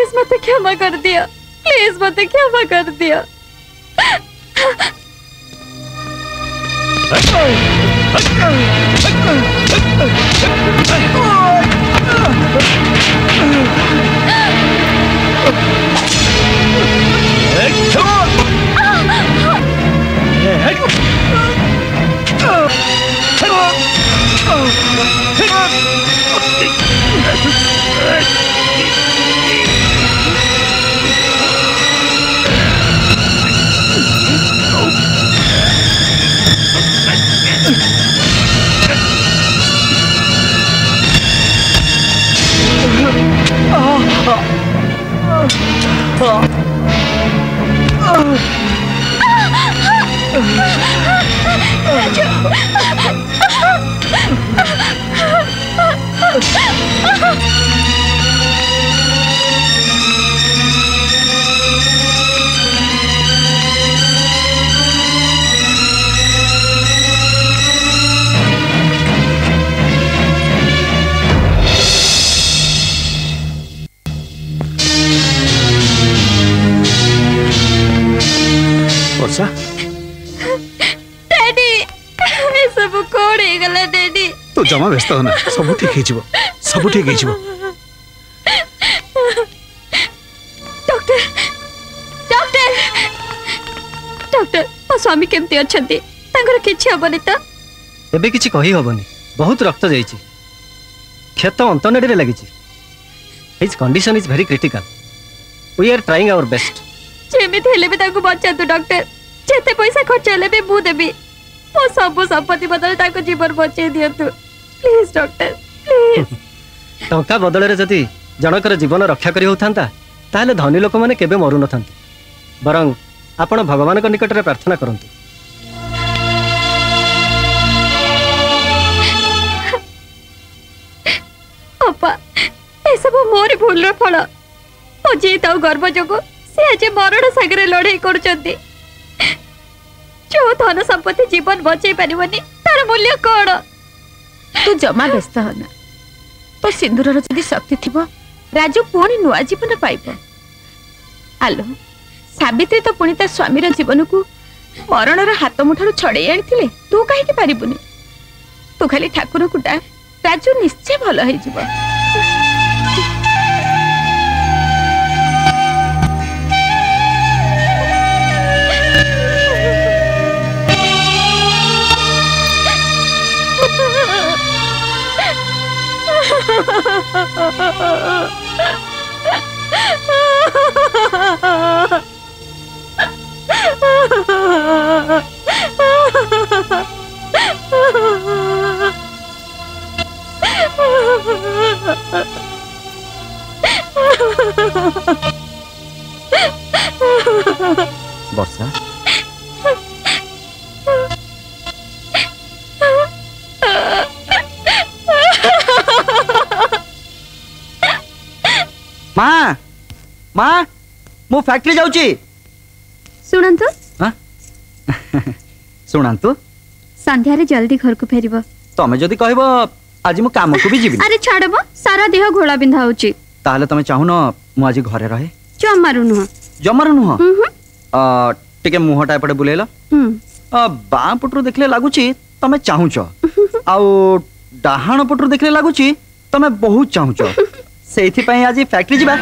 Please मत क्षमा कर दिया, प्लीज मत क्षमा कर दिया। तो जमा व्यस्त होना, सब ठीक है, सब ठीक है। डॉक्टर डॉक्टर डॉक्टर मो स्वामी केमती अच्छंती? तांगर किछि हबनी त? एबे किछि कहि हबनी, बहुत रक्त जाइछि, क्षत अंतनडी रे लागिछि। His condition is very critical, we are trying our best. जेमिति हेले बे ताको बचातु डॉक्टर, जेते पैसा खर्च हेले बे मु देबी। मो सब संपत्ति बदल ताको जीवन बचे दियतु प्लीज डॉक्टर, प्लीज। टंका बदल रे जति जनकर जीवन रक्षा करी होथांता ताहले धनी लोक माने केबे मरु नथांते, बरं आपण भगवान को निकट रे प्रार्थना करंतु। अपा ए सब मोर भूल रो फल। ओ जीत और गर्व जोगो से आज मरण सागरे लड़ाई करूचंती। जो धन संपत्ति जीवन बचाई पारिबनी तार मूल्य कोन? तू जमा व्यस्त होना, तो सिंदूर जदि शक्ति थिबो राजू पुणी नुआ जीवन पाइब। आलो सावित्री तो पुणी तार स्वामी जीवन को मरणर हाथ मुठार छड़े आनी, तू कहीं पारिबुनी? तू खाली ठाकुर को डाक, राजू निश्चय भल हो जिवो। वर्षा माँ माँ मु फैक्ट्री जाऊची। सुनंतु सुनंतु संध्यारे जल्दी घर को फेरिबो। तमे जदी कहबो आज मु काम को भी जीविनी। अरे छाड़बो, सारा देह घोड़ा बिंधा होची। ताहले तमे चाहुनो मु आज घरे रहे? जमारू नुह टिके मुहटा एपटे बुलेला। बाँ पटरू देखले लागुची तमे चाहुच, आउ डाहाण पटरू देखले लागुची तमे बहुत चाहुच। सेइथि पई आज फैक्ट्री जिबा।